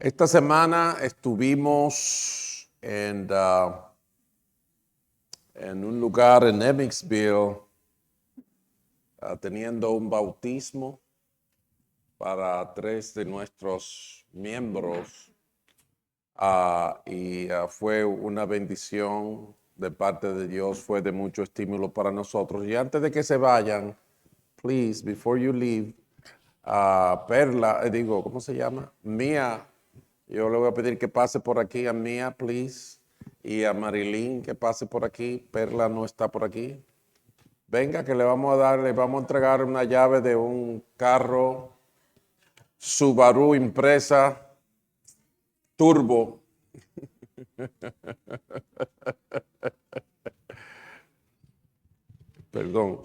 Esta semana estuvimos en un lugar en Emmitsville teniendo un bautismo para 3 de nuestros miembros y fue una bendición de parte de Dios, fue de mucho estímulo para nosotros. Y antes de que se vayan, please, before you leave, Perla, ¿cómo se llama? Mía. Yo le voy a pedir que pase por aquí a Mía, please. Y a Marilyn que pase por aquí. Perla no está por aquí. Venga, que le vamos a entregar una llave de un carro Subaru Impreza Turbo. Perdón.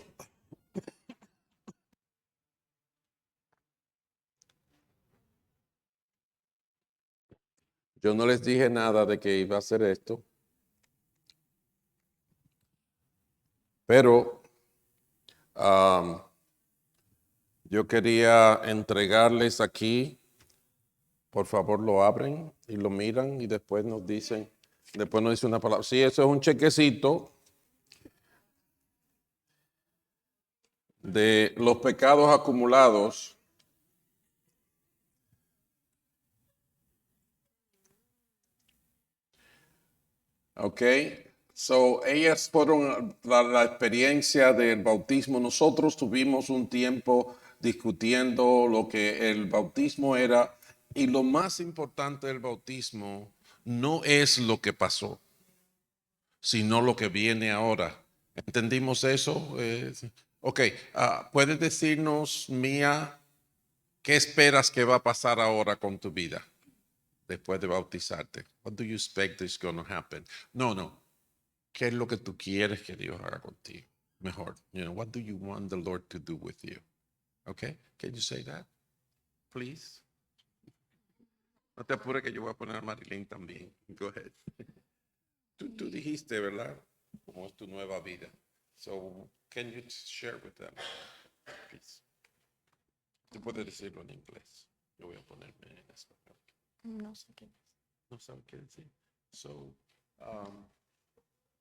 Yo no les dije nada de que iba a hacer esto. Pero yo quería entregarles aquí. Por favor, lo abren y lo miran y después nos dicen una palabra. Sí, eso es un chequecito de los pecados acumulados. Ok. So, ellas fueron la experiencia del bautismo. Nosotros tuvimos un tiempo discutiendo lo que el bautismo era, y lo más importante del bautismo no es lo que pasó, sino lo que viene ahora. ¿Entendimos eso? Ok, ¿puedes decirnos, Mía, qué esperas que va a pasar ahora con tu vida después de bautizarte? What do you expect is going to happen? No. ¿Qué es lo que tú quieres que Dios haga contigo? Mejor, what do you want the Lord to do with you? Okay, can you say that, please? No te apures que yo voy a poner a Marilyn también. Go ahead. Tú dijiste, ¿verdad? Cómo es tu nueva vida. So, can you share with them, please? Tú puedes decirlo en inglés. Yo voy a ponerme en español. No sé qué. No sabes qué decir. So,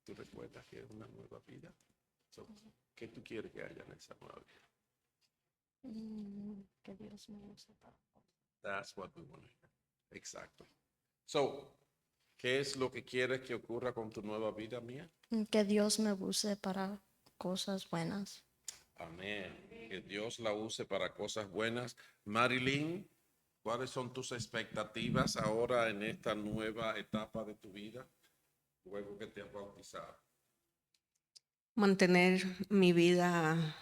tú recuerdas que es una nueva vida. So, ¿qué tú quieres que haya en esa nueva vida? Que Dios me use para. That's what we want to hear. Exacto. So, ¿qué es lo que quieres que ocurra con tu nueva vida, Mía? Que Dios me use para cosas buenas. Amén. Que Dios la use para cosas buenas. Marilyn, ¿cuáles son tus expectativas ahora en esta nueva etapa de tu vida, luego que te has bautizado? Mantener mi vida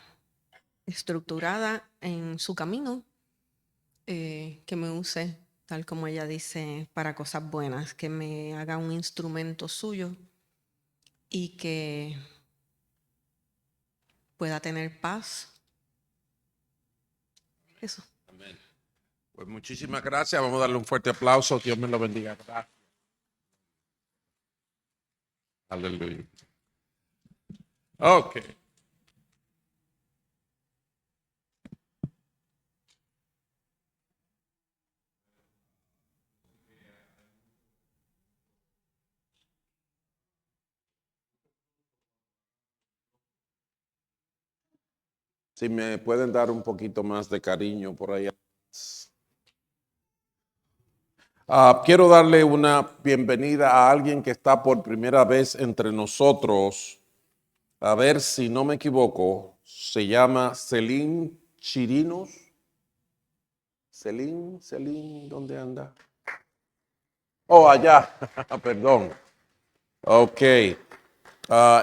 estructurada en su camino, que me use, tal como ella dice, para cosas buenas, que me haga un instrumento suyo y que pueda tener paz. Eso. Amén. Pues muchísimas gracias. Vamos a darle un fuerte aplauso. Dios me lo bendiga. Gracias. Aleluya. Ok. Si me pueden dar un poquito más de cariño por ahí. Quiero darle una bienvenida a alguien que está por primera vez entre nosotros. A ver si no me equivoco, se llama Celine Chirinos. Celine, ¿dónde anda? Oh, allá, perdón. Ok.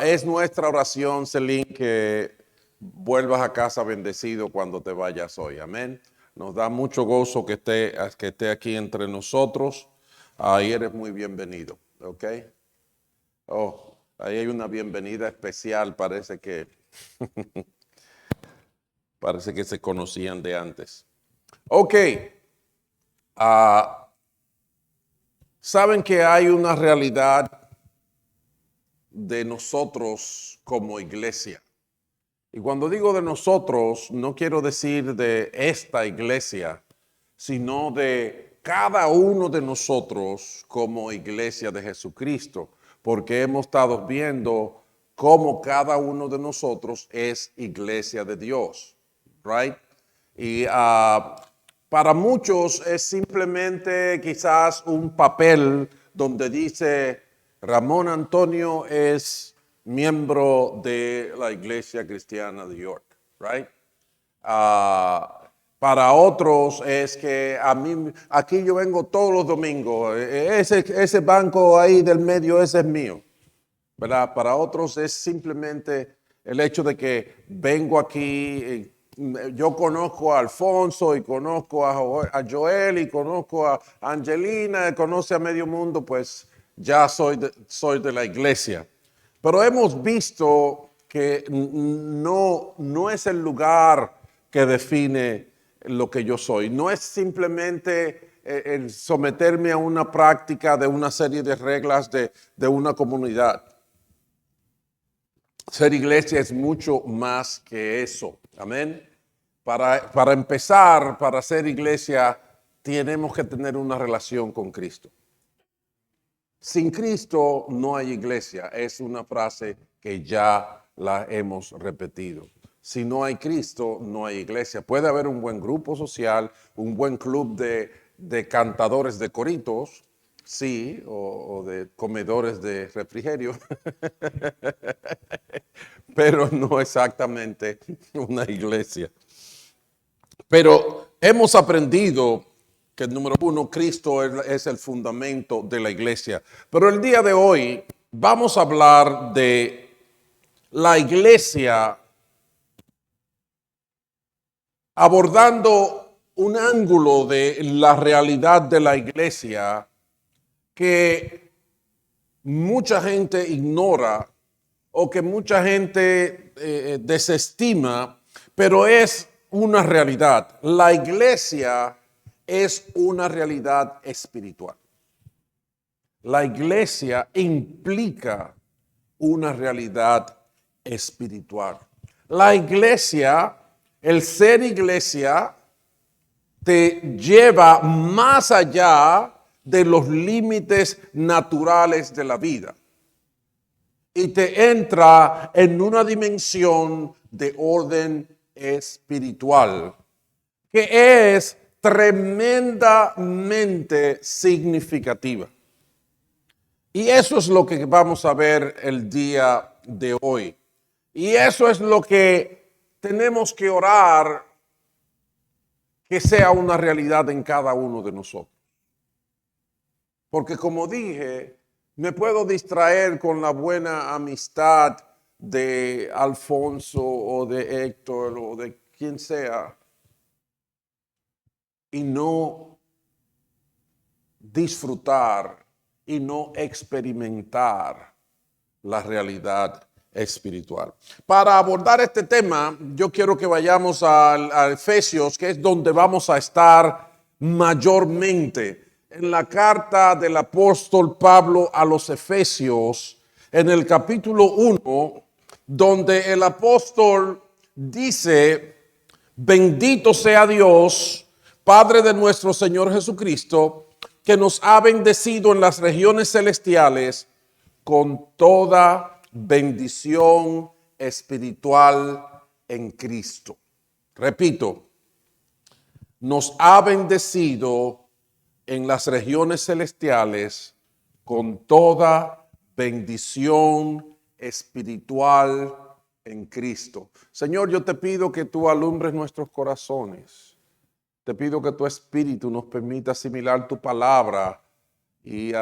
Es nuestra oración, Celine, que vuelvas a casa bendecido cuando te vayas hoy. Amén. Nos da mucho gozo que esté aquí entre nosotros. Y eres muy bienvenido. Ok. Oh, ahí hay una bienvenida especial. Parece que se conocían de antes. Ok. Saben que hay una realidad de nosotros como iglesia. Y cuando digo de nosotros, no quiero decir de esta iglesia, sino de cada uno de nosotros como iglesia de Jesucristo, porque hemos estado viendo cómo cada uno de nosotros es iglesia de Dios, right? Y para muchos es simplemente quizás un papel donde dice Ramón Antonio es miembro de la Iglesia Cristiana de York, right? Para otros es que a mí, aquí yo vengo todos los domingos, ese banco ahí del medio, ese es mío, ¿verdad? Para otros es simplemente el hecho de que vengo aquí, yo conozco a Alfonso y conozco a Joel y conozco a Angelina, conoce a medio mundo, pues ya soy de la iglesia. Pero hemos visto que no es el lugar que define lo que yo soy. No es simplemente el someterme a una práctica de una serie de reglas de una comunidad. Ser iglesia es mucho más que eso. Amén. Para empezar, para ser iglesia, tenemos que tener una relación con Cristo. Sin Cristo no hay iglesia. Es una frase que ya la hemos repetido. Si no hay Cristo, no hay iglesia. Puede haber un buen grupo social, un buen club de cantadores de coritos, sí, o de comedores de refrigerio, pero no exactamente una iglesia. Pero hemos aprendido que, número uno, Cristo es el fundamento de la iglesia. Pero el día de hoy vamos a hablar de la iglesia abordando un ángulo de la realidad de la iglesia que mucha gente ignora o que mucha gente desestima, pero es una realidad. La iglesia es una realidad espiritual. La iglesia implica una realidad espiritual. La iglesia, el ser iglesia, te lleva más allá de los límites naturales de la vida y te entra en una dimensión de orden espiritual que es tremendamente significativa. Y eso es lo que vamos a ver el día de hoy. Y eso es lo que tenemos que orar que sea una realidad en cada uno de nosotros. Porque como dije, me puedo distraer con la buena amistad de Alfonso o de Héctor o de quien sea y no disfrutar y no experimentar la realidad espiritual. Para abordar este tema, yo quiero que vayamos a Efesios, que es donde vamos a estar mayormente. En la carta del apóstol Pablo a los Efesios, en el capítulo 1, donde el apóstol dice: bendito sea Dios, Padre de nuestro Señor Jesucristo, que nos ha bendecido en las regiones celestiales con toda bendición espiritual en Cristo. Repito, nos ha bendecido en las regiones celestiales con toda bendición espiritual en Cristo. Señor, yo te pido que tú alumbres nuestros corazones. Te pido que tu espíritu nos permita asimilar tu palabra y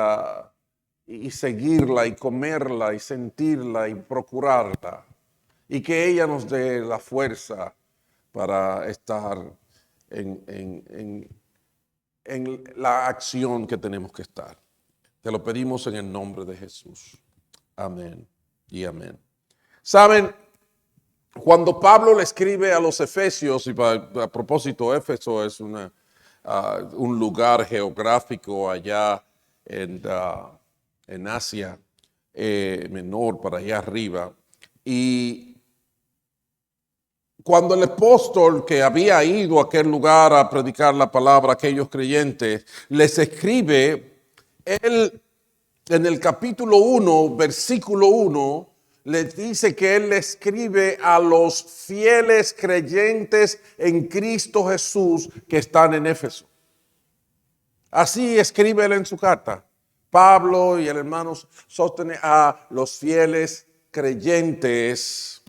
seguirla y comerla y sentirla y procurarla. Y que ella nos dé la fuerza para estar en la acción que tenemos que estar. Te lo pedimos en el nombre de Jesús. Amén y amén. Saben, cuando Pablo le escribe a los Efesios, y a propósito, Éfeso es un lugar geográfico allá en Asia Menor, para allá arriba, y cuando el apóstol que había ido a aquel lugar a predicar la palabra a aquellos creyentes, les escribe, él en el capítulo 1, versículo 1, les dice que él le escribe a los fieles creyentes en Cristo Jesús que están en Éfeso. Así escribe él en su carta. Pablo y el hermano Sóstenes a los fieles creyentes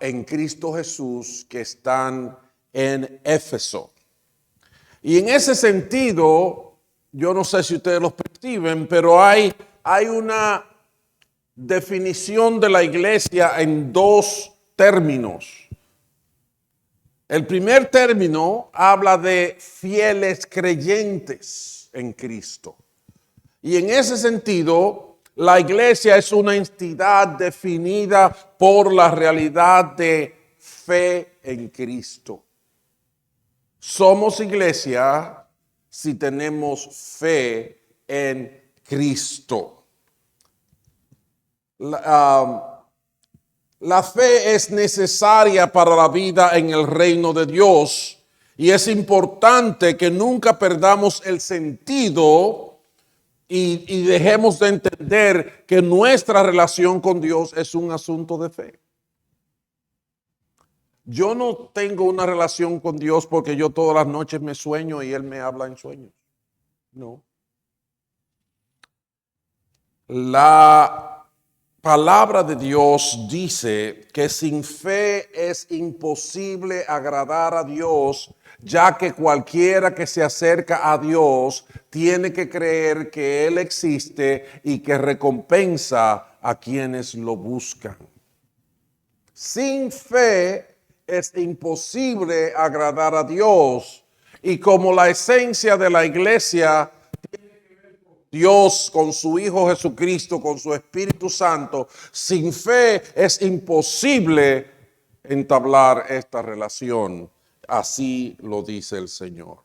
en Cristo Jesús que están en Éfeso. Y en ese sentido, yo no sé si ustedes lo perciben, pero hay una definición de la iglesia en dos términos. El primer término habla de fieles creyentes en Cristo. Y en ese sentido, la iglesia es una entidad definida por la realidad de fe en Cristo. Somos iglesia si tenemos fe en Cristo. La fe es necesaria para la vida en el reino de Dios y es importante que nunca perdamos el sentido y dejemos de entender que nuestra relación con Dios es un asunto de fe. Yo no tengo una relación con Dios porque yo todas las noches me sueño y Él me habla en sueños. No. La palabra de Dios dice que sin fe es imposible agradar a Dios, ya que cualquiera que se acerca a Dios tiene que creer que Él existe y que recompensa a quienes lo buscan. Sin fe es imposible agradar a Dios, y como la esencia de la iglesia Dios con su Hijo Jesucristo, con su Espíritu Santo, sin fe es imposible entablar esta relación. Así lo dice el Señor.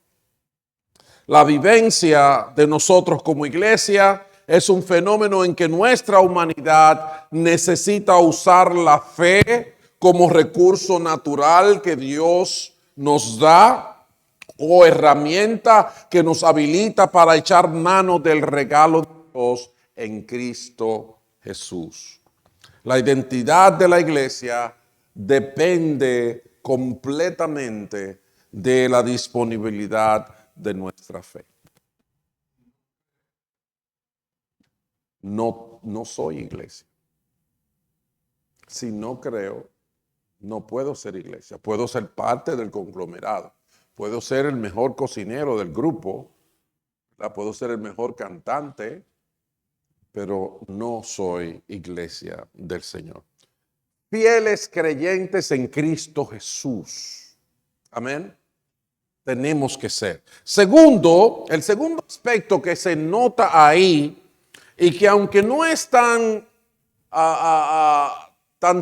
La vivencia de nosotros como iglesia es un fenómeno en que nuestra humanidad necesita usar la fe como recurso natural que Dios nos da o herramienta que nos habilita para echar mano del regalo de Dios en Cristo Jesús. La identidad de la iglesia depende completamente de la disponibilidad de nuestra fe. No soy iglesia. Si no creo, no puedo ser iglesia. Puedo ser parte del conglomerado. Puedo ser el mejor cocinero del grupo, puedo ser el mejor cantante, pero no soy iglesia del Señor. Fieles creyentes en Cristo Jesús. Amén. Tenemos que ser. Segundo, el segundo aspecto que se nota ahí y que aunque no es tan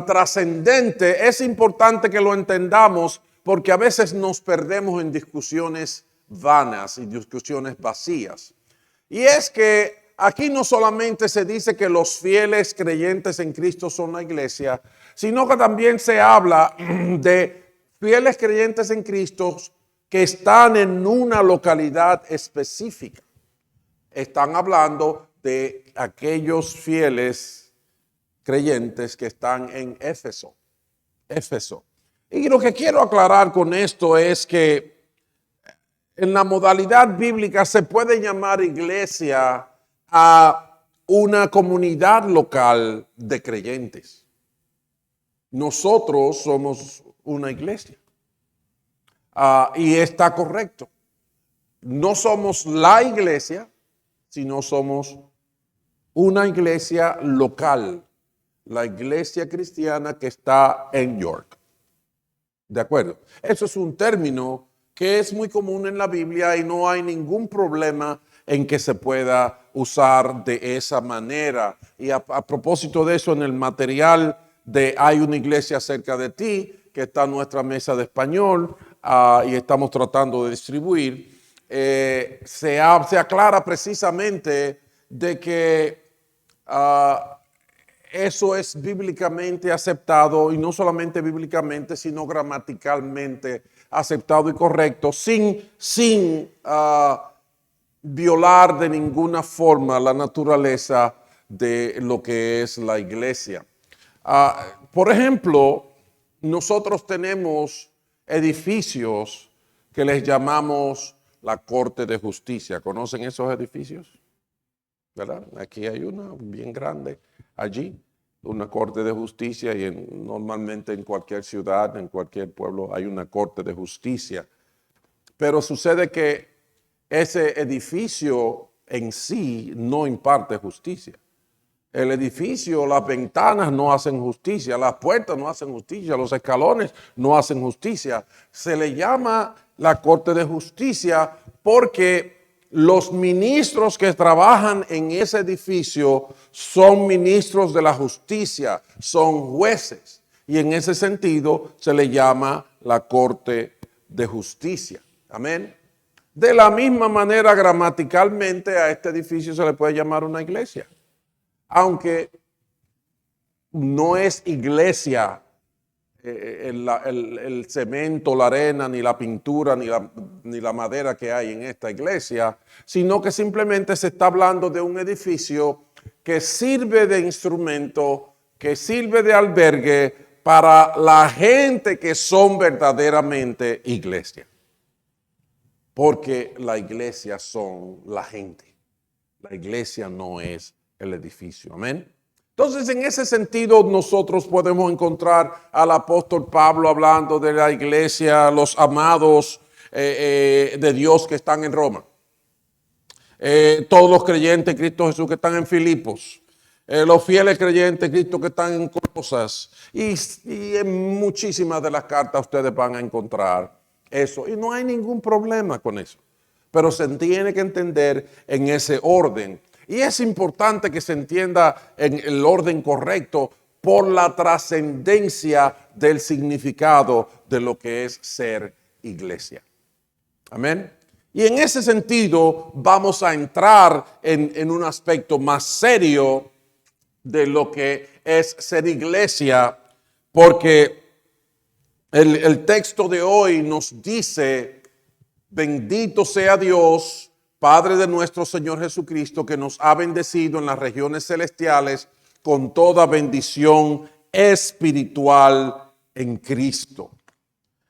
trascendente, es importante que lo entendamos, porque a veces nos perdemos en discusiones vanas y discusiones vacías. Y es que aquí no solamente se dice que los fieles creyentes en Cristo son la iglesia, sino que también se habla de fieles creyentes en Cristo que están en una localidad específica. Están hablando de aquellos fieles creyentes que están en Éfeso. Y lo que quiero aclarar con esto es que en la modalidad bíblica se puede llamar iglesia a una comunidad local de creyentes. Nosotros somos una iglesia. Y está correcto. No somos la iglesia, sino somos una iglesia local. La iglesia cristiana que está en York. ¿De acuerdo? Eso es un término que es muy común en la Biblia y no hay ningún problema en que se pueda usar de esa manera. Y a propósito de eso, en el material de Hay una iglesia cerca de ti, que está en nuestra mesa de español y estamos tratando de distribuir, se aclara precisamente de que eso es bíblicamente aceptado, y no solamente bíblicamente, sino gramaticalmente aceptado y correcto, sin violar de ninguna forma la naturaleza de lo que es la iglesia. Por ejemplo, nosotros tenemos edificios que les llamamos la Corte de Justicia. ¿Conocen esos edificios? ¿Verdad? Aquí hay una bien grande, allí, una Corte de Justicia, y normalmente en cualquier ciudad, en cualquier pueblo hay una Corte de Justicia. Pero sucede que ese edificio en sí no imparte justicia. El edificio, las ventanas no hacen justicia, las puertas no hacen justicia, los escalones no hacen justicia. Se le llama la Corte de Justicia porque los ministros que trabajan en ese edificio son ministros de la justicia, son jueces. Y en ese sentido se le llama la Corte de Justicia. Amén. De la misma manera, gramaticalmente, a este edificio se le puede llamar una iglesia. Aunque no es iglesia el cemento, la arena, ni la pintura, ni la madera que hay en esta iglesia, sino que simplemente se está hablando de un edificio que sirve de instrumento, que sirve de albergue para la gente que son verdaderamente iglesia. Porque la iglesia son la gente. La iglesia no es el edificio. Amén. Entonces, en ese sentido, nosotros podemos encontrar al apóstol Pablo hablando de la iglesia, los amados de Dios que están en Roma. Todos los creyentes en Cristo Jesús que están en Filipos. Los fieles creyentes en Cristo que están en Colosas. Y en muchísimas de las cartas ustedes van a encontrar eso. Y no hay ningún problema con eso. Pero se tiene que entender en ese orden. Y es importante que se entienda en el orden correcto por la trascendencia del significado de lo que es ser iglesia. Amén. Y en ese sentido vamos a entrar en un aspecto más serio de lo que es ser iglesia, porque el texto de hoy nos dice: bendito sea Dios, Padre de nuestro Señor Jesucristo, que nos ha bendecido en las regiones celestiales con toda bendición espiritual en Cristo.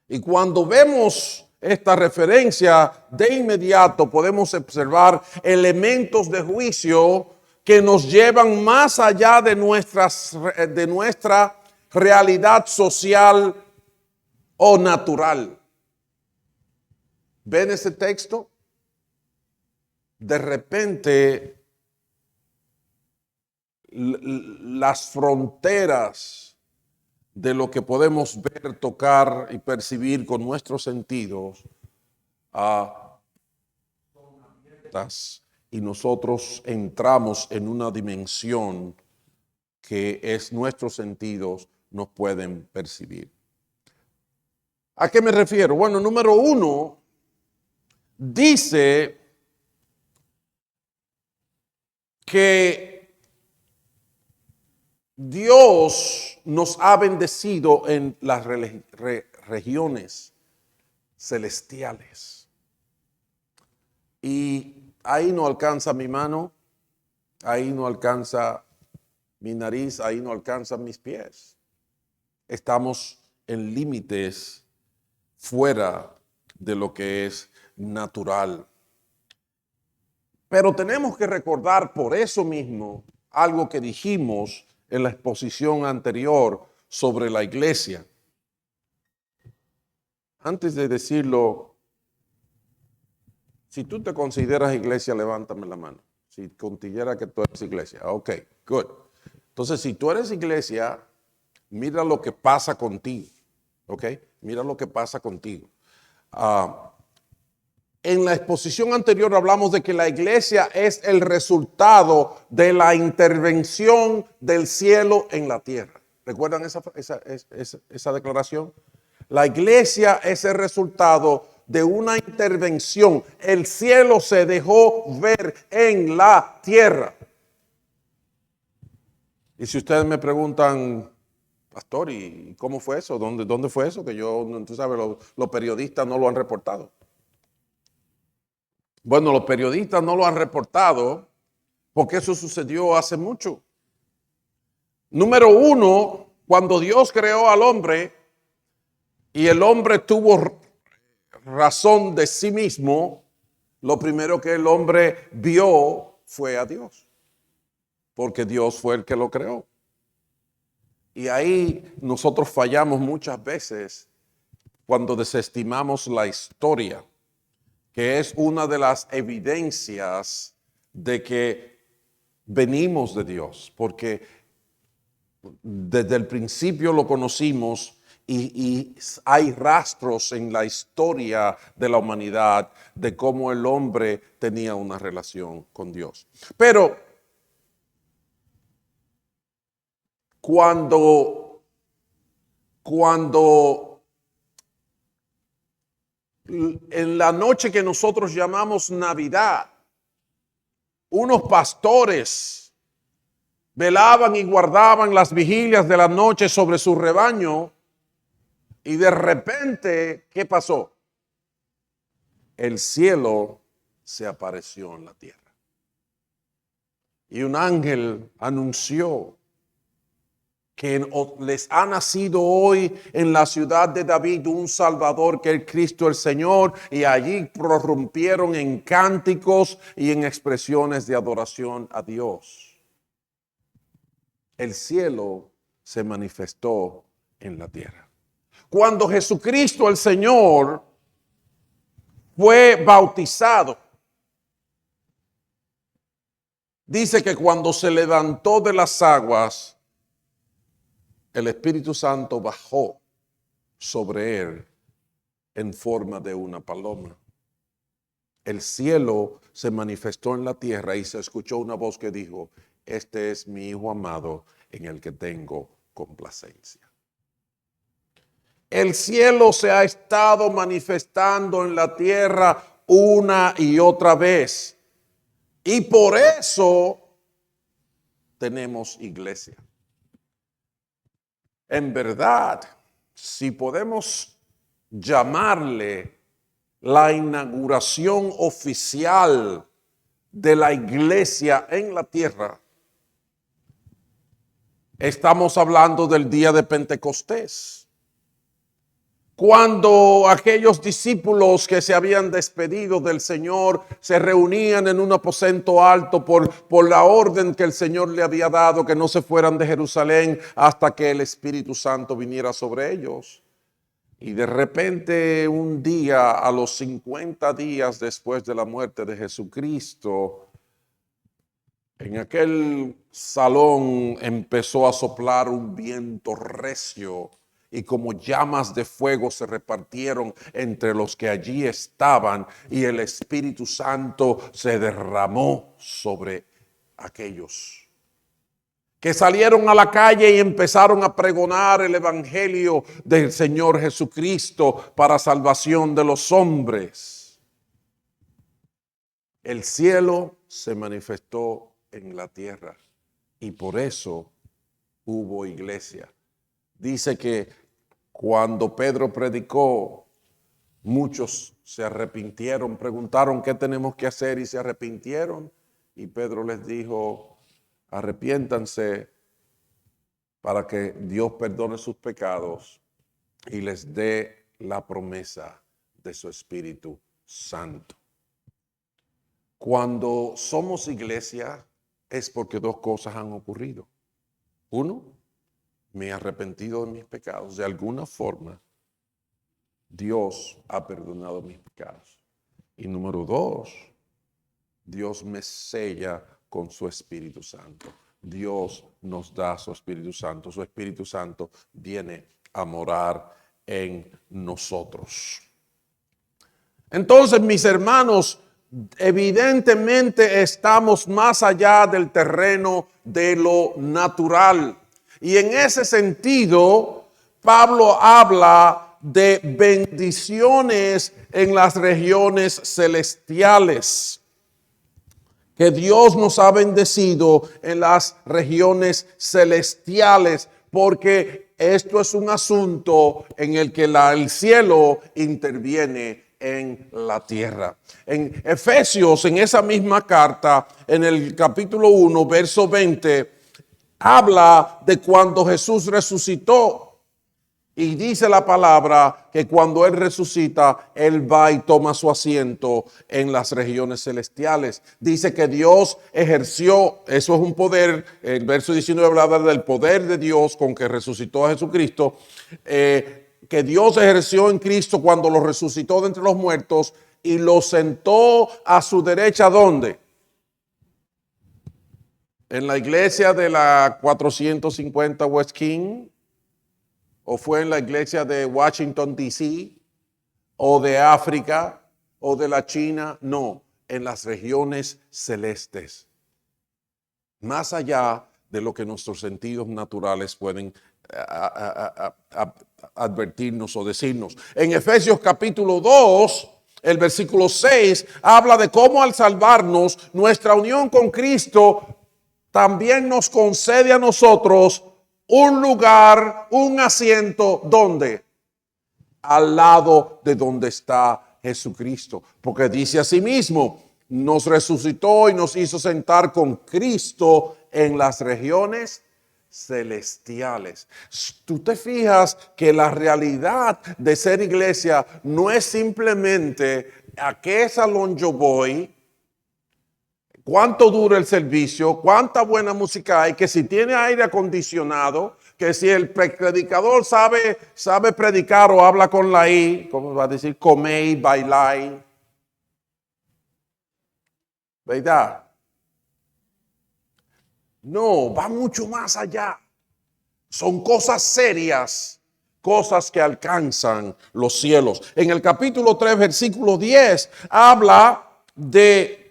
Y cuando vemos esta referencia, de inmediato podemos observar elementos de juicio que nos llevan más allá de nuestra realidad social o natural. ¿Ven ese texto? De repente, las fronteras de lo que podemos ver, tocar y percibir con nuestros sentidos son abiertas, y nosotros entramos en una dimensión que es nuestros sentidos nos pueden percibir. ¿A qué me refiero? Bueno, número uno, dice que Dios nos ha bendecido en las regiones celestiales. Y ahí no alcanza mi mano, ahí no alcanza mi nariz, ahí no alcanzan mis pies. Estamos en límites fuera de lo que es natural. Pero tenemos que recordar por eso mismo algo que dijimos en la exposición anterior sobre la iglesia. Antes de decirlo, si tú te consideras iglesia, levántame la mano. Si consideras que tú eres iglesia. Ok, good. Entonces, si tú eres iglesia, mira lo que pasa contigo. Ok, mira lo que pasa contigo. En la exposición anterior hablamos de que la iglesia es el resultado de la intervención del cielo en la tierra. ¿Recuerdan esa declaración? La iglesia es el resultado de una intervención. El cielo se dejó ver en la tierra. Y si ustedes me preguntan, pastor, ¿y cómo fue eso? ¿Dónde fue eso? Que tú sabes, los periodistas no lo han reportado. Bueno, los periodistas no lo han reportado porque eso sucedió hace mucho. Número uno, cuando Dios creó al hombre y el hombre tuvo razón de sí mismo, lo primero que el hombre vio fue a Dios, porque Dios fue el que lo creó. Y ahí nosotros fallamos muchas veces cuando desestimamos la historia, que es una de las evidencias de que venimos de Dios, porque desde el principio lo conocimos y hay rastros en la historia de la humanidad de cómo el hombre tenía una relación con Dios. Pero cuando en la noche que nosotros llamamos Navidad, unos pastores velaban y guardaban las vigilias de la noche sobre su rebaño, y de repente, ¿qué pasó? El cielo se apareció en la tierra. Y un ángel anunció que les ha nacido hoy en la ciudad de David un Salvador, que es Cristo el Señor, y allí prorrumpieron en cánticos y en expresiones de adoración a Dios. El cielo se manifestó en la tierra. Cuando Jesucristo el Señor fue bautizado, dice que cuando se levantó de las aguas, el Espíritu Santo bajó sobre él en forma de una paloma. El cielo se manifestó en la tierra y se escuchó una voz que dijo: este es mi Hijo amado en el que tengo complacencia. El cielo se ha estado manifestando en la tierra una y otra vez. Y por eso tenemos iglesia. En verdad, si podemos llamarle la inauguración oficial de la iglesia en la tierra, estamos hablando del día de Pentecostés. Cuando aquellos discípulos que se habían despedido del Señor se reunían en un aposento alto por la orden que el Señor le había dado, que no se fueran de Jerusalén hasta que el Espíritu Santo viniera sobre ellos. Y de repente un día, a los 50 días después de la muerte de Jesucristo, en aquel salón empezó a soplar un viento recio, y como llamas de fuego se repartieron entre los que allí estaban, y el Espíritu Santo se derramó sobre aquellos que salieron a la calle y empezaron a pregonar el evangelio del Señor Jesucristo para salvación de los hombres. El cielo se manifestó en la tierra y por eso hubo iglesia. Dice que cuando Pedro predicó, muchos se arrepintieron, preguntaron qué tenemos que hacer y se arrepintieron. Y Pedro les dijo: arrepiéntanse para que Dios perdone sus pecados y les dé la promesa de su Espíritu Santo. Cuando somos iglesia es porque dos cosas han ocurrido. Uno, me he arrepentido de mis pecados. De alguna forma, Dios ha perdonado mis pecados. Y número dos, Dios me sella con su Espíritu Santo. Dios nos da su Espíritu Santo. Su Espíritu Santo viene a morar en nosotros. Entonces, mis hermanos, evidentemente estamos más allá del terreno de lo natural. Y en ese sentido, Pablo habla de bendiciones en las regiones celestiales. que Dios nos ha bendecido en las regiones celestiales, porque esto es un asunto en el que el cielo interviene en la tierra. En Efesios, en esa misma carta, en el capítulo 1, verso 20, habla de cuando Jesús resucitó. Y dice la palabra que cuando Él resucita, Él va y toma su asiento en las regiones celestiales. Dice que Dios ejerció, eso es un poder, el verso 19 habla del poder de Dios con que resucitó a Jesucristo, que Dios ejerció en Cristo cuando lo resucitó de entre los muertos y lo sentó a su derecha, ¿dónde? En la iglesia de la 450 West King, o fue en la iglesia de Washington, D.C., o de África, o de la China. No, en las regiones celestes. Más allá de lo que nuestros sentidos naturales pueden advertirnos o decirnos. En Efesios capítulo 2, el versículo 6, habla de cómo al salvarnos, nuestra unión con Cristo también nos concede a nosotros un lugar, un asiento, ¿dónde? Al lado de donde está Jesucristo. Porque dice asimismo, nos resucitó y nos hizo sentar con Cristo en las regiones celestiales. Tú te fijas que la realidad de ser iglesia no es simplemente a qué salón yo voy, cuánto dura el servicio, cuánta buena música hay, que si tiene aire acondicionado, que si el predicador sabe predicar o habla con la I, ¿cómo va a decir? Comei, bailai. ¿Verdad? No, va mucho más allá. Son cosas serias, cosas que alcanzan los cielos. En el capítulo 3, versículo 10, habla de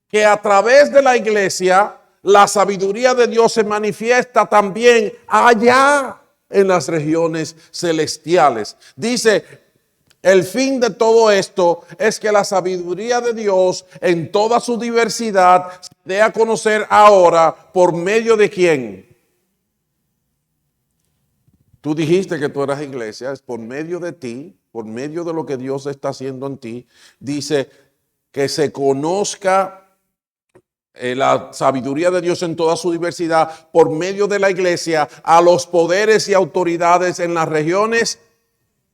que a través de la iglesia la sabiduría de Dios se manifiesta también allá en las regiones celestiales. Dice, el fin de todo esto es que la sabiduría de Dios en toda su diversidad se dé a conocer ahora por medio de quién. Tú dijiste que tú eras iglesia, es por medio de ti, por medio de lo que Dios está haciendo en ti. Dice que se conozca la sabiduría de Dios en toda su diversidad por medio de la iglesia a los poderes y autoridades en las regiones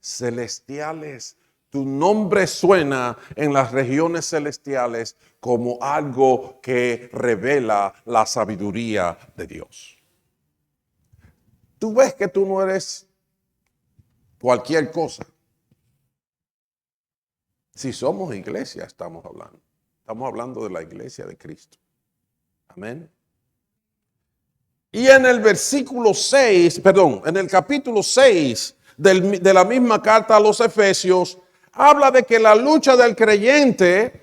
celestiales. Tu nombre suena en las regiones celestiales como algo que revela la sabiduría de Dios. Tú ves que tú no eres cualquier cosa. Si somos iglesia, estamos hablando de la iglesia de Cristo. Amén. Y en el versículo 6, en el capítulo 6 de la misma carta a los Efesios, habla de que la lucha del creyente,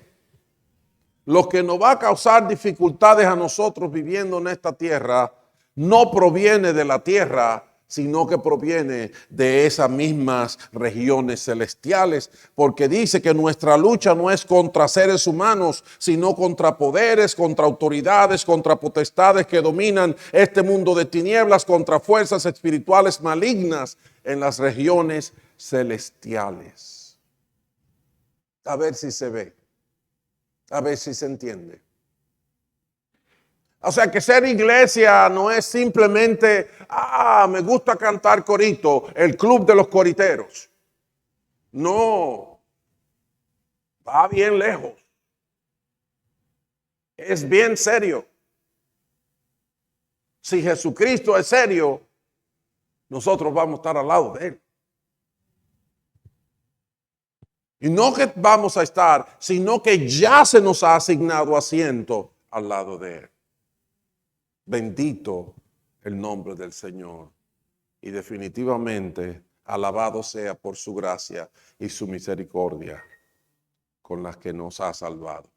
lo que nos va a causar dificultades a nosotros viviendo en esta tierra, no proviene de la tierra, sino que proviene de esas mismas regiones celestiales, porque dice que nuestra lucha no es contra seres humanos, sino contra poderes, contra autoridades, contra potestades que dominan este mundo de tinieblas, contra fuerzas espirituales malignas en las regiones celestiales. A ver si se ve, a ver si se entiende. O sea que ser iglesia no es simplemente, me gusta cantar corito, el club de los coriteros. No, va bien lejos. Es bien serio. Si Jesucristo es serio, nosotros vamos a estar al lado de Él. Y no que vamos a estar, sino que ya se nos ha asignado asiento al lado de Él. Bendito el nombre del Señor. Y definitivamente alabado sea por su gracia y su misericordia con las que nos ha salvado.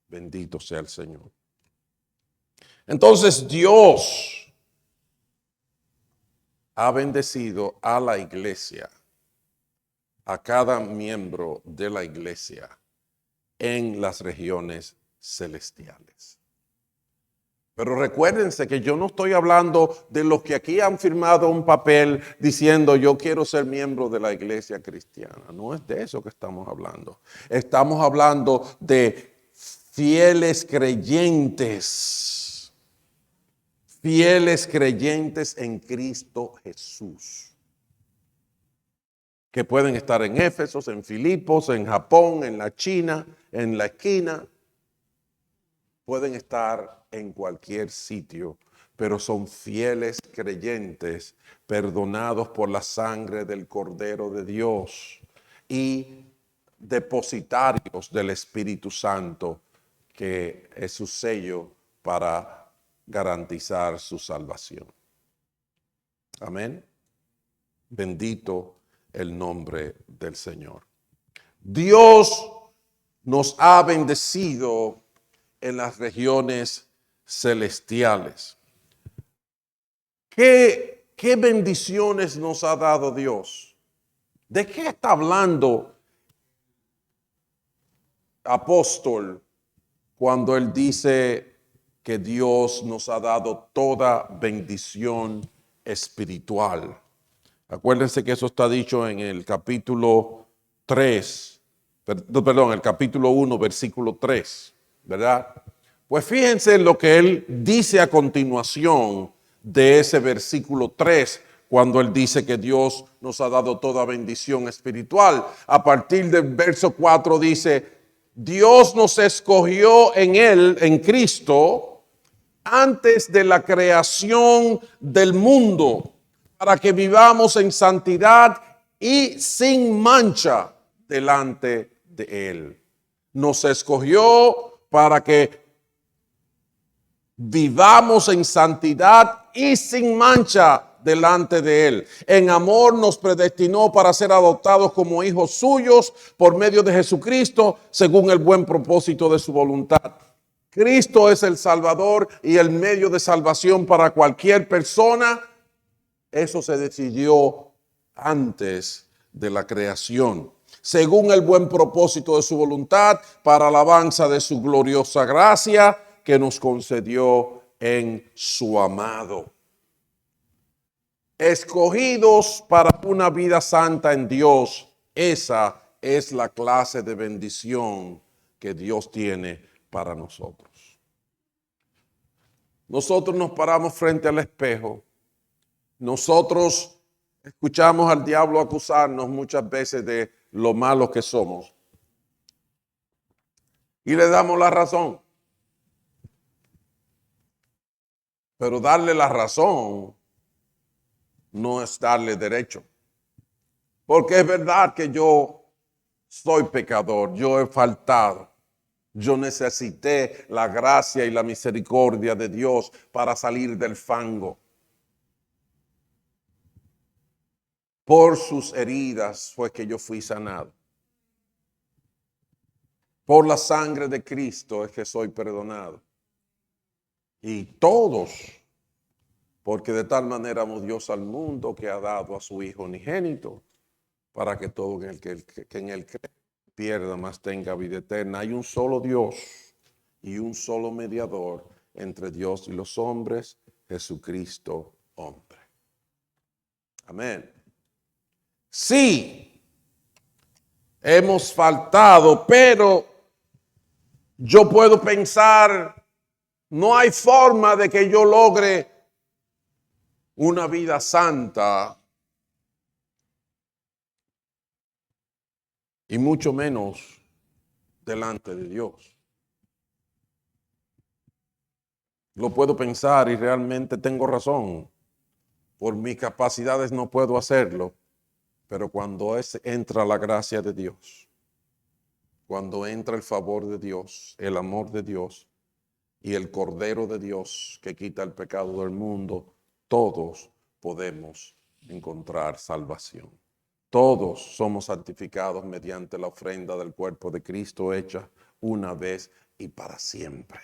Bendito sea el Señor. Entonces Dios ha bendecido a la iglesia, a cada miembro de la iglesia en las regiones celestiales. Pero recuérdense que yo no estoy hablando de los que aquí han firmado un papel diciendo yo quiero ser miembro de la iglesia cristiana. No es de eso que estamos hablando. Estamos hablando de fieles creyentes en Cristo Jesús, que pueden estar en Éfeso, en Filipos, en Japón, en la China, en la esquina. Pueden estar en cualquier sitio, pero son fieles creyentes, perdonados por la sangre del Cordero de Dios y depositarios del Espíritu Santo, que es su sello para garantizar su salvación. Amén. Bendito el nombre del Señor. Dios nos ha bendecido en las regiones celestiales. ¿Qué bendiciones nos ha dado Dios? ¿De qué está hablando apóstol cuando él dice que Dios nos ha dado toda bendición espiritual? Acuérdense que eso está dicho en el capítulo 3, perdón, el capítulo 1, versículo 3, ¿verdad? Pues fíjense en lo que él dice a continuación de ese versículo 3, cuando él dice que Dios nos ha dado toda bendición espiritual. A partir del verso 4 dice, Dios nos escogió en él, en Cristo, antes de la creación del mundo, para que vivamos en santidad y sin mancha delante de él. Nos escogió para que vivamos en santidad y sin mancha delante de él. En amor nos predestinó para ser adoptados como hijos suyos por medio de Jesucristo, según el buen propósito de su voluntad. Cristo es el Salvador y el medio de salvación para cualquier persona. Eso se decidió antes de la creación, según el buen propósito de su voluntad, para alabanza de su gloriosa gracia que nos concedió en su amado. Escogidos para una vida santa en Dios, esa es la clase de bendición que Dios tiene para nosotros. Nosotros nos paramos frente al espejo. Nosotros escuchamos al diablo acusarnos muchas veces de lo malos que somos. Y le damos la razón. Pero darle la razón no es darle derecho. Porque es verdad que yo soy pecador, yo he faltado. Yo necesité la gracia y la misericordia de Dios para salir del fango. Por sus heridas fue que yo fui sanado. Por la sangre de Cristo es que soy perdonado. Y todos, porque de tal manera amó Dios al mundo que ha dado a su Hijo unigénito, para que todo el que en él cree pierda, mas tenga vida eterna. Hay un solo Dios y un solo mediador entre Dios y los hombres, Jesucristo hombre. Amén. Sí, hemos faltado, pero yo puedo pensar, no hay forma de que yo logre una vida santa y mucho menos delante de Dios. Lo puedo pensar y realmente tengo razón. Por mis capacidades no puedo hacerlo. Pero cuando entra la gracia de Dios, cuando entra el favor de Dios, el amor de Dios y el Cordero de Dios que quita el pecado del mundo, todos podemos encontrar salvación. Todos somos santificados mediante la ofrenda del cuerpo de Cristo hecha una vez y para siempre.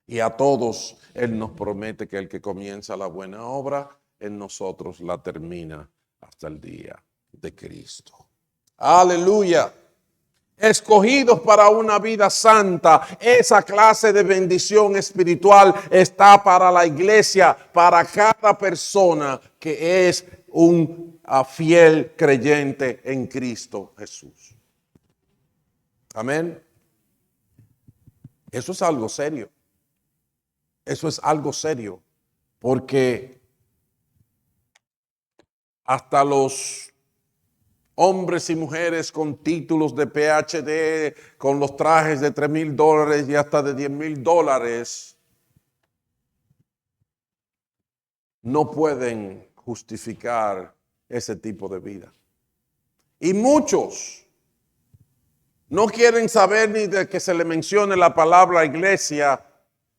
Y a todos Él nos promete que el que comienza la buena obra en nosotros la termina hasta el día de Cristo. Aleluya. escogidos para una vida santa. Esa clase de bendición espiritual está para la iglesia, para cada persona que es un fiel creyente en Cristo Jesús. Amén. Eso es algo serio. Eso es algo serio, porque hasta los hombres y mujeres con títulos de PhD, con los trajes de $3,000 y hasta de $10,000, no pueden justificar ese tipo de vida. Y muchos no quieren saber ni de que se le mencione la palabra iglesia,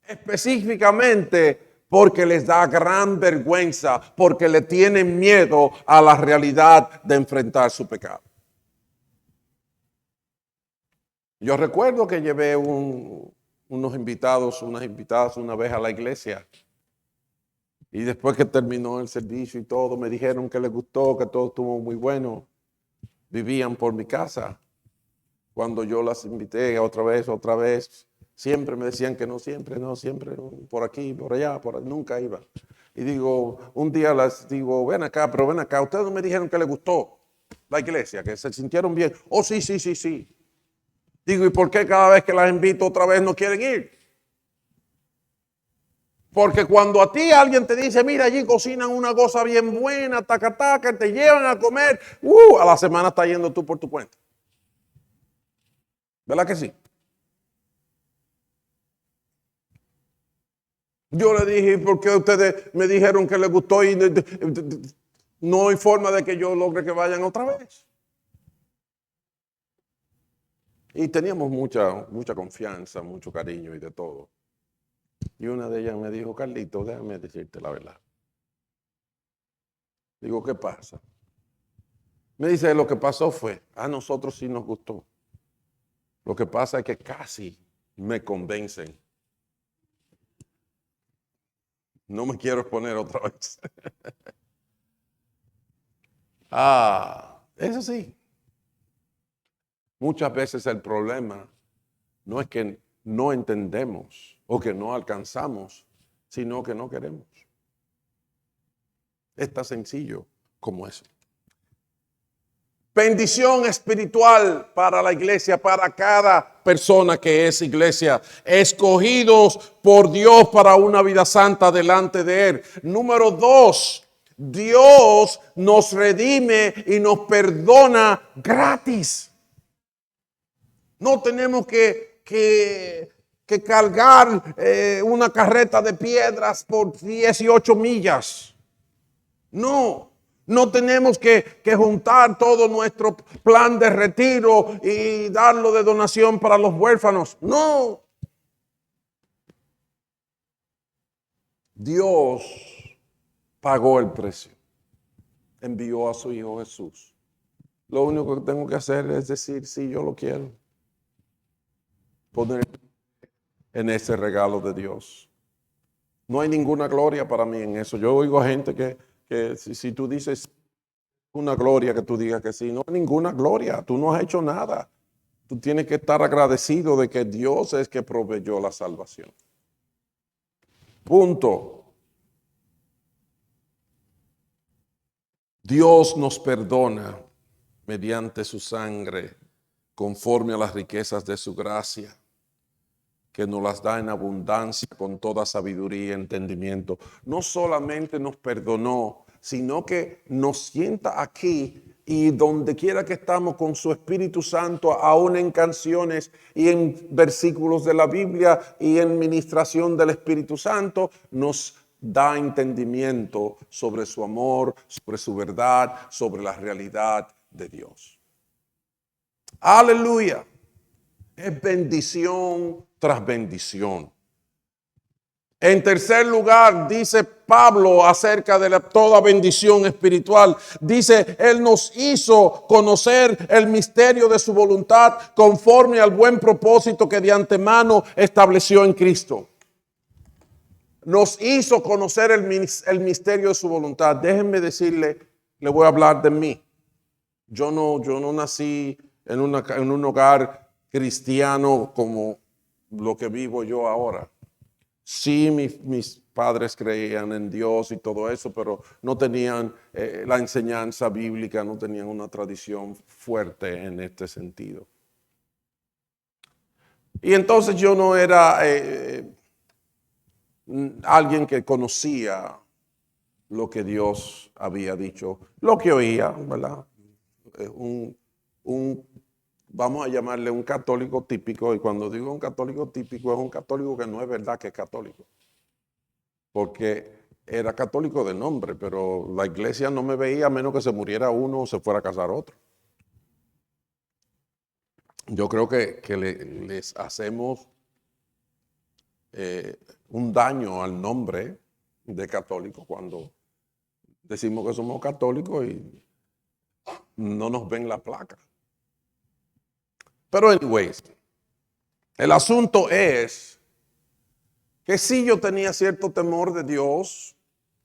específicamente porque les da gran vergüenza, porque le tienen miedo a la realidad de enfrentar su pecado. Yo recuerdo que llevé unas invitadas una vez a la iglesia, y después que terminó el servicio y todo, me dijeron que les gustó, que todo estuvo muy bueno. Vivían por mi casa. Cuando yo las invité otra vez, siempre me decían que no, siempre, por aquí, por allá, nunca iba. Y digo, un día las digo, ven acá, ustedes no me dijeron que les gustó la iglesia, que se sintieron bien. Oh, sí. Digo, ¿y por qué cada vez que las invito otra vez no quieren ir? Porque cuando a ti alguien te dice, mira, allí cocinan una cosa bien buena, taca, te llevan a comer, a la semana estás yendo tú por tu cuenta. ¿Verdad que sí? Yo le dije, ¿por qué ustedes me dijeron que les gustó y no hay forma de que yo logre que vayan otra vez? Y teníamos mucha confianza, mucho cariño y de todo. Y una de ellas me dijo, Carlito, déjame decirte la verdad. Digo, ¿qué pasa? Me dice, lo que pasó fue, a nosotros sí nos gustó. Lo que pasa es que casi me convencen. No me quiero exponer otra vez. Eso sí. Muchas veces el problema no es que no entendemos o que no alcanzamos, sino que no queremos. Es tan sencillo como eso. Bendición espiritual para la iglesia, para cada persona que es iglesia, escogidos por Dios para una vida santa delante de Él. Número 2, Dios nos redime y nos perdona gratis. No tenemos que cargar una carreta de piedras por 18 millas. No tenemos que juntar todo nuestro plan de retiro y darlo de donación para los huérfanos. No. Dios pagó el precio. Envió a su Hijo Jesús. Lo único que tengo que hacer es decir, sí, yo lo quiero. Poner en ese regalo de Dios. No hay ninguna gloria para mí en eso. Yo oigo a gente que si tú dices una gloria, que tú digas que sí, no hay ninguna gloria, tú no has hecho nada. Tú tienes que estar agradecido de que Dios es que proveyó la salvación. Punto. Dios nos perdona mediante su sangre, conforme a las riquezas de su gracia, que nos las da en abundancia con toda sabiduría y entendimiento. No solamente nos perdonó, sino que nos sienta aquí y donde quiera que estamos con su Espíritu Santo, aún en canciones y en versículos de la Biblia y en ministración del Espíritu Santo, nos da entendimiento sobre su amor, sobre su verdad, sobre la realidad de Dios. Aleluya. Es bendición tras bendición. En tercer lugar, dice Pablo acerca de toda bendición espiritual. Dice, Él nos hizo conocer el misterio de su voluntad conforme al buen propósito que de antemano estableció en Cristo. Nos hizo conocer el misterio de su voluntad. Déjenme decirle, le voy a hablar de mí. Yo no nací en un hogar cristiano como lo que vivo yo ahora. Sí, mis padres creían en Dios y todo eso, pero no tenían la enseñanza bíblica, no tenían una tradición fuerte en este sentido. Y entonces yo no era alguien que conocía lo que Dios había dicho, lo que oía, ¿verdad? Vamos a llamarle un católico típico, y cuando digo un católico típico es un católico que no es verdad que es católico, porque era católico de nombre, pero la iglesia no me veía a menos que se muriera uno o se fuera a casar otro. Yo creo que les hacemos un daño al nombre de católico cuando decimos que somos católicos y no nos ven la placa. Pero anyways, el asunto es que sí, yo tenía cierto temor de Dios,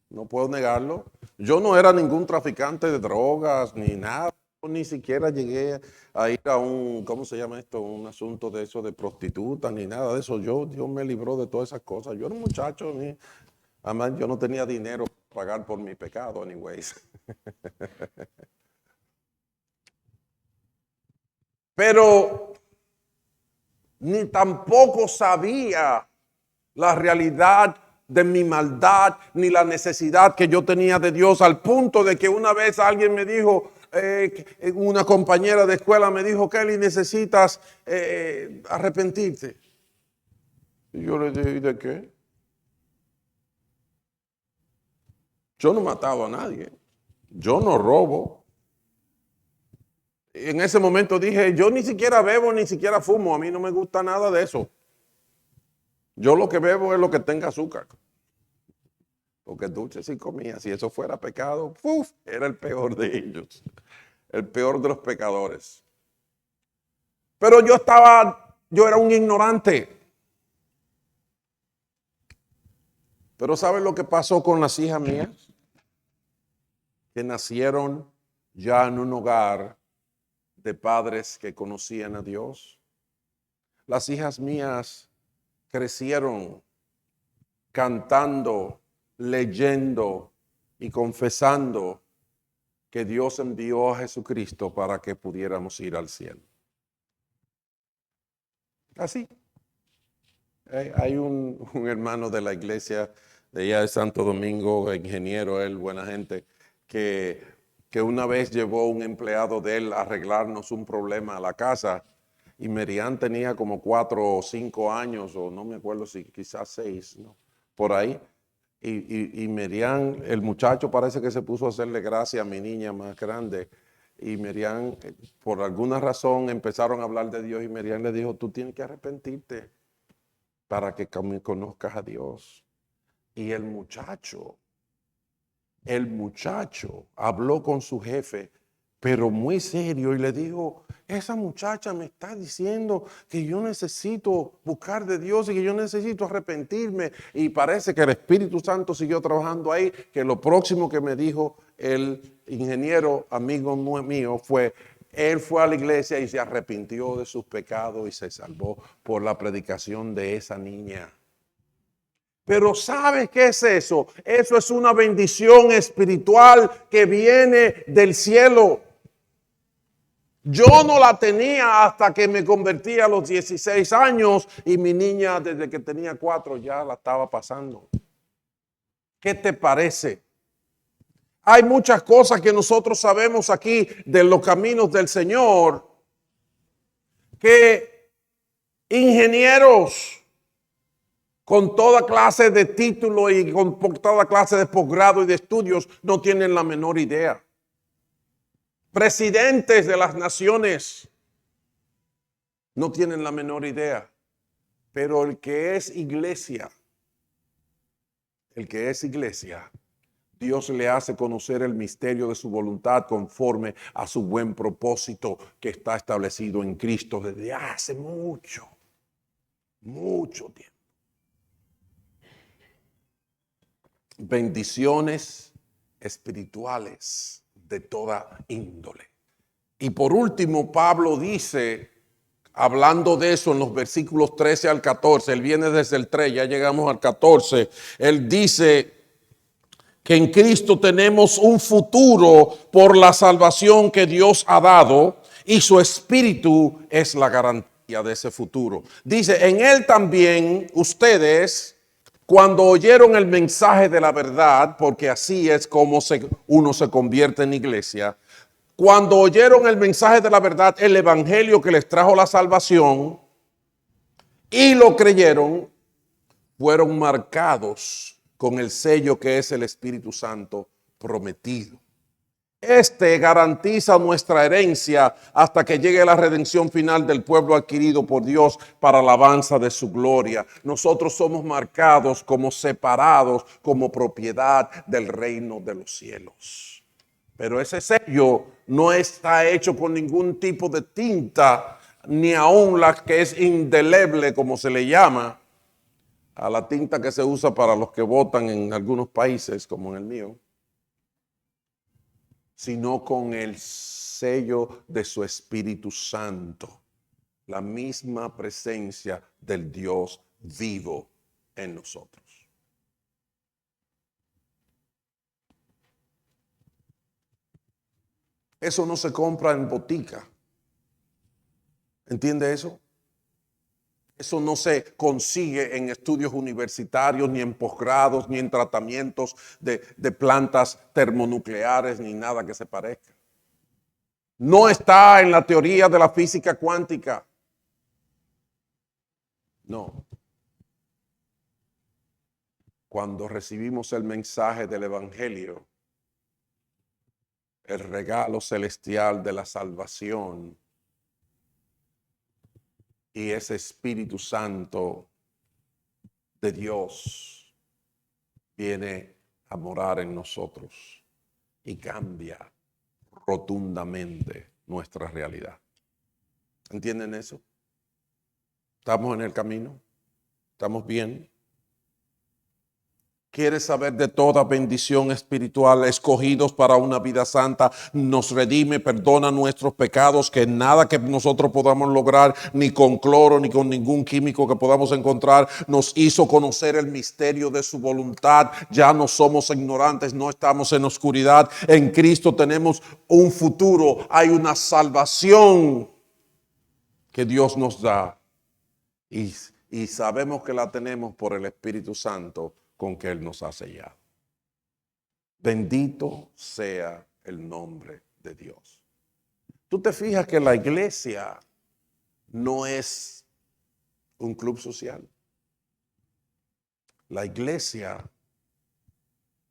no puedo negarlo. Yo no era ningún traficante de drogas ni nada. Ni siquiera llegué a ir a un, ¿cómo se llama esto? Un asunto de eso de prostitutas ni nada de eso. Dios me libró de todas esas cosas. Yo era un muchacho, además yo no tenía dinero para pagar por mi pecado, anyways. Pero ni tampoco sabía la realidad de mi maldad, ni la necesidad que yo tenía de Dios, al punto de que una vez alguien me dijo, una compañera de escuela me dijo, Kelly, necesitas arrepentirte. Y yo le dije, ¿y de qué? Yo no he matado a nadie, yo no robo. En ese momento dije, yo ni siquiera bebo, ni siquiera fumo, a mí no me gusta nada de eso. Yo lo que bebo es lo que tenga azúcar. Porque dulce sí comía. Si eso fuera pecado, ¡puf!, era el peor de ellos. El peor de los pecadores. Pero yo era un ignorante. Pero ¿saben lo que pasó con las hijas mías? Que nacieron ya en un hogar de padres que conocían a Dios. Las hijas mías crecieron cantando, leyendo y confesando que Dios envió a Jesucristo para que pudiéramos ir al cielo. Así. Hay un hermano de la iglesia de allá de Santo Domingo, ingeniero, él, buena gente, que una vez llevó un empleado de él a arreglarnos un problema a la casa, y Merian tenía como 4 o 5 años, o no me acuerdo si quizás 6, ¿no?, por ahí. Y Merian, el muchacho parece que se puso a hacerle gracia a mi niña más grande. Y Merian, por alguna razón, empezaron a hablar de Dios. Y Merian le dijo, tú tienes que arrepentirte para que conozcas a Dios. Y el muchacho habló con su jefe, pero muy serio, y le dijo, esa muchacha me está diciendo que yo necesito buscar de Dios y que yo necesito arrepentirme. Y parece que el Espíritu Santo siguió trabajando ahí, que lo próximo que me dijo el ingeniero amigo mío fue, él fue a la iglesia y se arrepintió de sus pecados y se salvó por la predicación de esa niña. Pero ¿sabes qué es eso? Eso es una bendición espiritual que viene del cielo. Yo no la tenía hasta que me convertí a los 16 años y mi niña desde que tenía 4 ya la estaba pasando. ¿Qué te parece? Hay muchas cosas que nosotros sabemos aquí de los caminos del Señor, que ingenieros con toda clase de título y con toda clase de posgrado y de estudios no tienen la menor idea. Presidentes de las naciones no tienen la menor idea. Pero el que es iglesia, Dios le hace conocer el misterio de su voluntad conforme a su buen propósito que está establecido en Cristo desde hace mucho tiempo. Bendiciones espirituales de toda índole. Y por último, Pablo dice, hablando de eso en los versículos 13 al 14, él viene desde el 3, ya llegamos al 14, él dice que en Cristo tenemos un futuro por la salvación que Dios ha dado y su Espíritu es la garantía de ese futuro. Dice, en él también ustedes, cuando oyeron el mensaje de la verdad, porque así es como uno se convierte en iglesia, cuando oyeron el mensaje de la verdad, el evangelio que les trajo la salvación y lo creyeron, fueron marcados con el sello que es el Espíritu Santo prometido. Este garantiza nuestra herencia hasta que llegue la redención final del pueblo adquirido por Dios para alabanza de su gloria. Nosotros somos marcados como separados, como propiedad del reino de los cielos. Pero ese sello no está hecho con ningún tipo de tinta, ni aun la que es indeleble, como se le llama, a la tinta que se usa para los que votan en algunos países, como en el mío, sino con el sello de su Espíritu Santo, la misma presencia del Dios vivo en nosotros. Eso no se compra en botica. ¿Entiende eso? Eso no se consigue en estudios universitarios, ni en posgrados, ni en tratamientos de plantas termonucleares, ni nada que se parezca. No está en la teoría de la física cuántica. No. Cuando recibimos el mensaje del Evangelio, el regalo celestial de la salvación, y ese Espíritu Santo de Dios viene a morar en nosotros y cambia rotundamente nuestra realidad. ¿Entienden eso? ¿Estamos en el camino? ¿Estamos bien? ¿Quieres saber de toda bendición espiritual, escogidos para una vida santa? Nos redime, perdona nuestros pecados, que nada que nosotros podamos lograr, ni con cloro, ni con ningún químico que podamos encontrar, nos hizo conocer el misterio de su voluntad. Ya no somos ignorantes, no estamos en oscuridad. En Cristo tenemos un futuro, hay una salvación que Dios nos da. Y sabemos que la tenemos por el Espíritu Santo con que Él nos ha sellado. Bendito sea el nombre de Dios. Tú te fijas que la iglesia no es un club social. La iglesia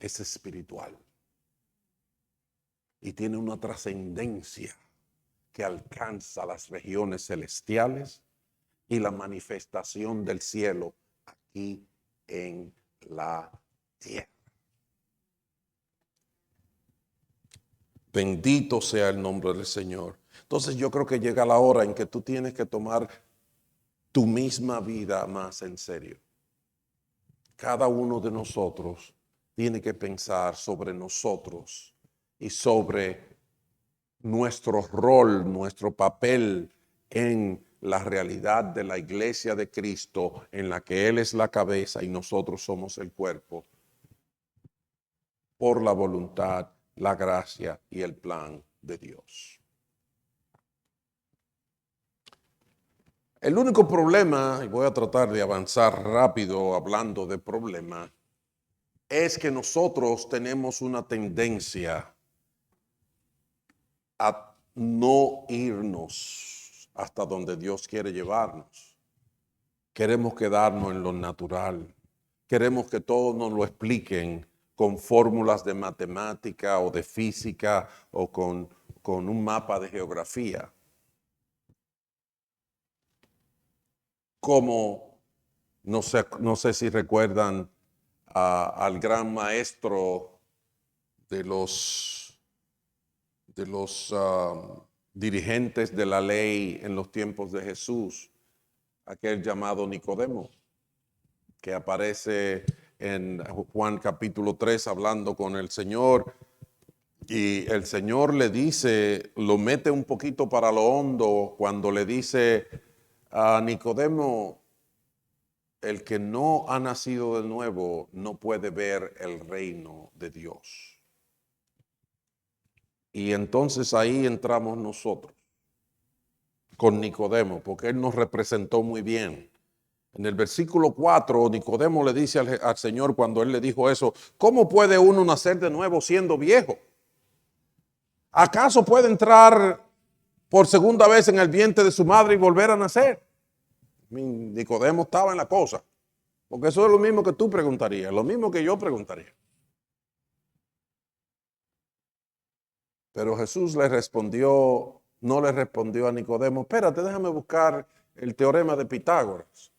es espiritual y tiene una trascendencia que alcanza las regiones celestiales y la manifestación del cielo aquí en la tierra. Bendito sea el nombre del Señor. Entonces yo creo que llega la hora en que tú tienes que tomar tu misma vida más en serio. Cada uno de nosotros tiene que pensar sobre nosotros y sobre nuestro rol, nuestro papel en la realidad de la iglesia de Cristo, en la que Él es la cabeza y nosotros somos el cuerpo, por la voluntad, la gracia y el plan de Dios. El único problema, y voy a tratar de avanzar rápido hablando de problema, es que nosotros tenemos una tendencia a no irnos hasta donde Dios quiere llevarnos. Queremos quedarnos en lo natural. Queremos que todos nos lo expliquen con fórmulas de matemática o de física o con un mapa de geografía. Como, no sé si recuerdan al gran maestro de los dirigentes de la ley en los tiempos de Jesús, aquel llamado Nicodemo, que aparece en Juan capítulo 3 hablando con el Señor Y el Señor le dice, lo mete un poquito para lo hondo cuando le dice a Nicodemo, el que no ha nacido de nuevo no puede ver el reino de Dios. Y entonces ahí entramos nosotros con Nicodemo, porque él nos representó muy bien. En el versículo 4, Nicodemo le dice al Señor cuando él le dijo eso, ¿cómo puede uno nacer de nuevo siendo viejo? ¿Acaso puede entrar por segunda vez en el vientre de su madre y volver a nacer? Nicodemo estaba en la cosa, porque eso es lo mismo que tú preguntarías, lo mismo que yo preguntaría. Pero Jesús le respondió, no le respondió a Nicodemo, espérate, déjame buscar el teorema de Pitágoras.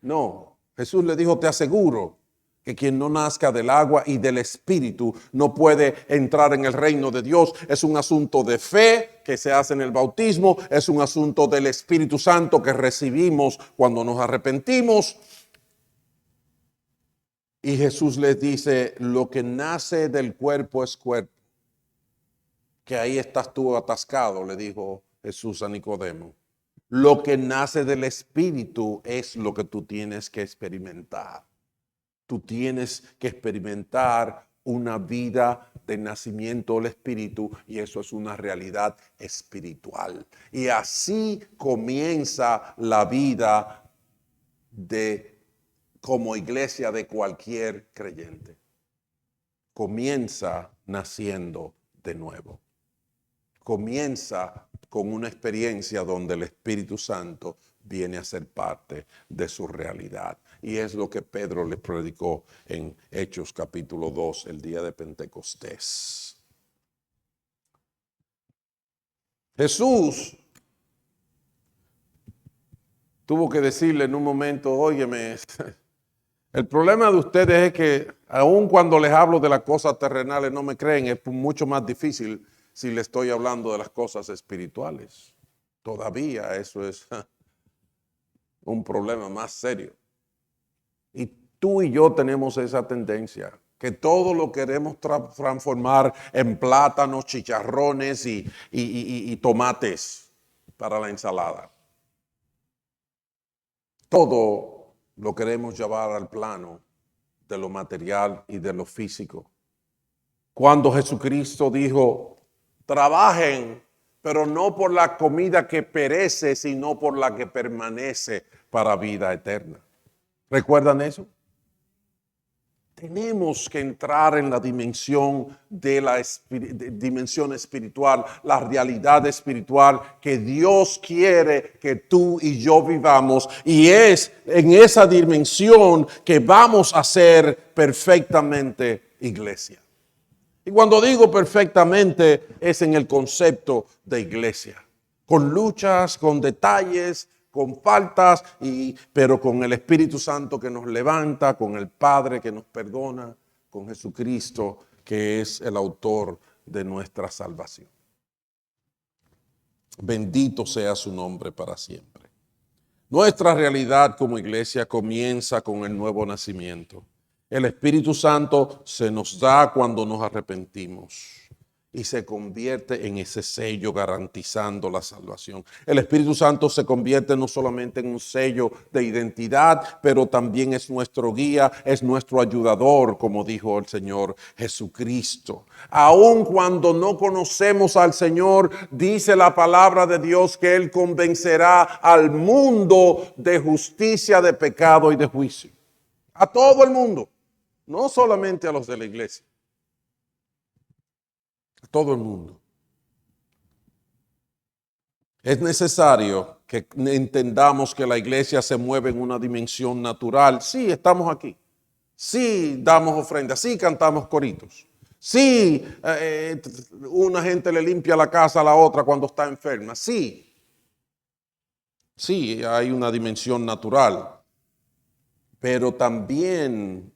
No, Jesús le dijo, te aseguro que quien no nazca del agua y del espíritu no puede entrar en el reino de Dios. Es un asunto de fe que se hace en el bautismo, es un asunto del Espíritu Santo que recibimos cuando nos arrepentimos. Y Jesús les dice, lo que nace del cuerpo es cuerpo. Que ahí estás tú atascado, le dijo Jesús a Nicodemo. Lo que nace del espíritu es lo que tú tienes que experimentar. Tú tienes que experimentar una vida de nacimiento del espíritu y eso es una realidad espiritual. Y así comienza la vida como iglesia de cualquier creyente. Comienza naciendo de nuevo. Comienza con una experiencia donde el Espíritu Santo viene a ser parte de su realidad. Y es lo que Pedro le predicó en Hechos capítulo 2, el día de Pentecostés. Jesús tuvo que decirle en un momento, óyeme, el problema de ustedes es que aun cuando les hablo de las cosas terrenales no me creen, es mucho más difícil si le estoy hablando de las cosas espirituales. Todavía eso es un problema más serio. Y tú y yo tenemos esa tendencia, que todo lo queremos transformar en plátanos, chicharrones y tomates para la ensalada. Todo lo queremos llevar al plano de lo material y de lo físico. Cuando Jesucristo dijo, trabajen, pero no por la comida que perece, sino por la que permanece para vida eterna. ¿Recuerdan eso? Tenemos que entrar en la dimensión de la dimensión espiritual, la realidad espiritual que Dios quiere que tú y yo vivamos. Y es en esa dimensión que vamos a ser perfectamente iglesia. Y cuando digo perfectamente es en el concepto de iglesia, con luchas, con detalles, con faltas, pero con el Espíritu Santo que nos levanta, con el Padre que nos perdona, con Jesucristo que es el autor de nuestra salvación. Bendito sea su nombre para siempre. Nuestra realidad como iglesia comienza con el nuevo nacimiento. El Espíritu Santo se nos da cuando nos arrepentimos y se convierte en ese sello garantizando la salvación. El Espíritu Santo se convierte no solamente en un sello de identidad, pero también es nuestro guía, es nuestro ayudador, como dijo el Señor Jesucristo. Aun cuando no conocemos al Señor, dice la palabra de Dios que Él convencerá al mundo de justicia, de pecado y de juicio. A todo el mundo. No solamente a los de la iglesia, a todo el mundo. Es necesario que entendamos que la iglesia se mueve en una dimensión natural. Sí, estamos aquí. Sí, damos ofrendas. Sí, cantamos coritos. Sí, una gente le limpia la casa a la otra cuando está enferma. Sí, sí, hay una dimensión natural. Pero también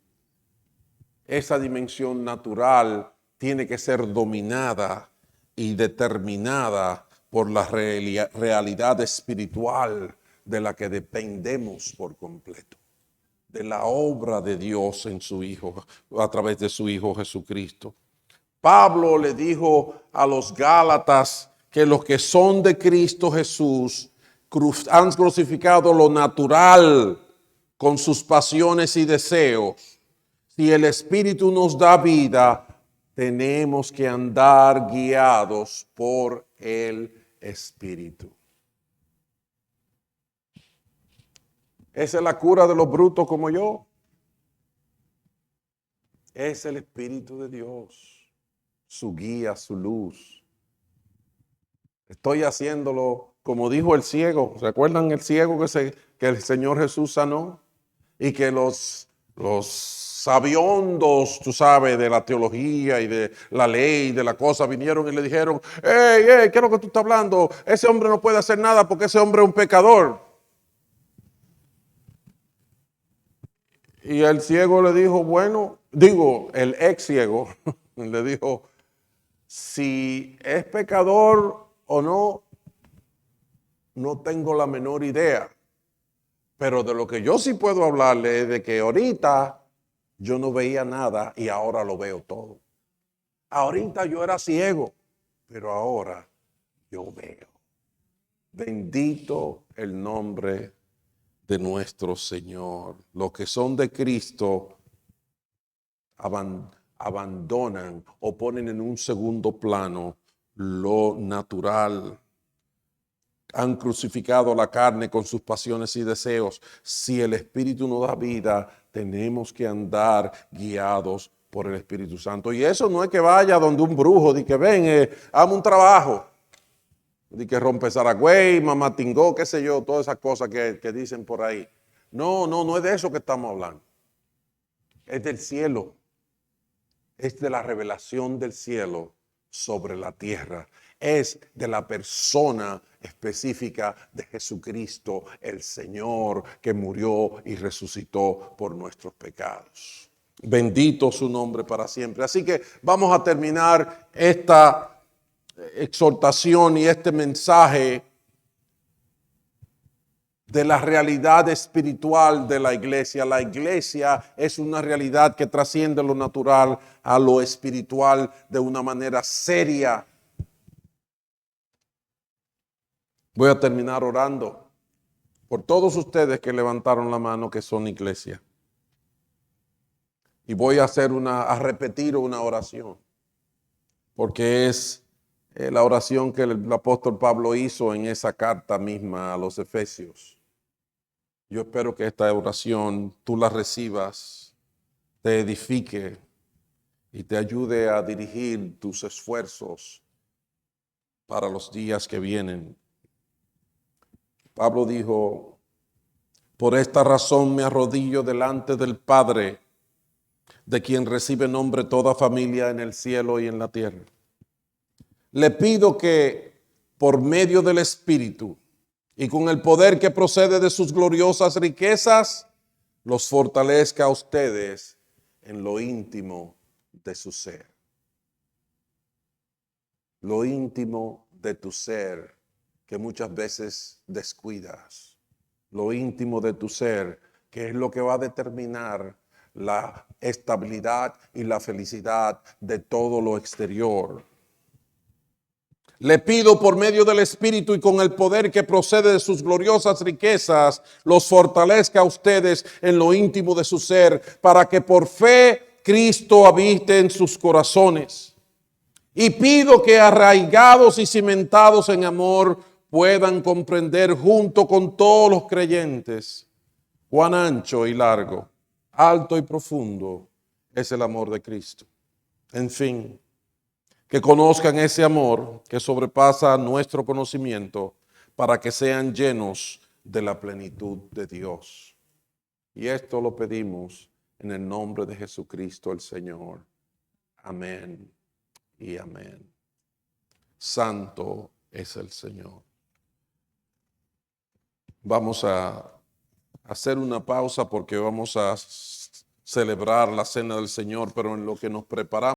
esa dimensión natural tiene que ser dominada y determinada por la realidad espiritual de la que dependemos por completo, de la obra de Dios en su Hijo, a través de su Hijo Jesucristo. Pablo le dijo a los Gálatas que los que son de Cristo Jesús han crucificado lo natural con sus pasiones y deseos. Si el Espíritu nos da vida, tenemos que andar guiados por el Espíritu. Esa es la cura de los brutos como yo. Es el Espíritu de Dios, su guía, su luz. Estoy haciéndolo como dijo el ciego. ¿Se acuerdan el ciego que el Señor Jesús sanó? Y que los sabiondos, tú sabes, de la teología y de la ley, de la cosa, vinieron y le dijeron, hey, ¿qué es lo que tú estás hablando? Ese hombre no puede hacer nada porque ese hombre es un pecador. Y el ciego le dijo, el ex ciego le dijo, si es pecador o no, no tengo la menor idea. Pero de lo que yo sí puedo hablarle es de que ahorita yo no veía nada y ahora lo veo todo. Ahorita yo era ciego, pero ahora yo veo. Bendito el nombre de nuestro Señor. Los que son de Cristo abandonan o ponen en un segundo plano lo natural. Han crucificado la carne con sus pasiones y deseos. Si el Espíritu nos da vida, tenemos que andar guiados por el Espíritu Santo. Y eso no es que vaya donde un brujo, de que ven, hazme un trabajo. De que rompe Saragüey, mamá tingó, qué sé yo, todas esas cosas que dicen por ahí. No es de eso que estamos hablando. Es del cielo. Es de la revelación del cielo sobre la tierra. Es de la persona específica de Jesucristo, el Señor, que murió y resucitó por nuestros pecados. Bendito su nombre para siempre. Así que vamos a terminar esta exhortación y este mensaje de la realidad espiritual de la iglesia. La iglesia es una realidad que trasciende lo natural a lo espiritual de una manera seria. Voy a terminar orando por todos ustedes que levantaron la mano que son iglesia. Y voy a repetir una oración, porque es la oración que el apóstol Pablo hizo en esa carta misma a los Efesios. Yo espero que esta oración tú la recibas, te edifique y te ayude a dirigir tus esfuerzos para los días que vienen. Pablo dijo, por esta razón me arrodillo delante del Padre, de quien recibe nombre toda familia en el cielo y en la tierra. Le pido que por medio del Espíritu y con el poder que procede de sus gloriosas riquezas, los fortalezca a ustedes en lo íntimo de su ser. Lo íntimo de tu ser que muchas veces descuidas. Lo íntimo de tu ser, que es lo que va a determinar la estabilidad y la felicidad de todo lo exterior. Le pido por medio del Espíritu y con el poder que procede de sus gloriosas riquezas, los fortalezca a ustedes en lo íntimo de su ser, para que por fe Cristo habite en sus corazones. Y pido que arraigados y cimentados en amor puedan comprender junto con todos los creyentes cuán ancho y largo, alto y profundo es el amor de Cristo. En fin, que conozcan ese amor que sobrepasa nuestro conocimiento para que sean llenos de la plenitud de Dios. Y esto lo pedimos en el nombre de Jesucristo el Señor. Amén y amén. Santo es el Señor. Vamos a hacer una pausa porque vamos a celebrar la cena del Señor, pero en lo que nos preparamos.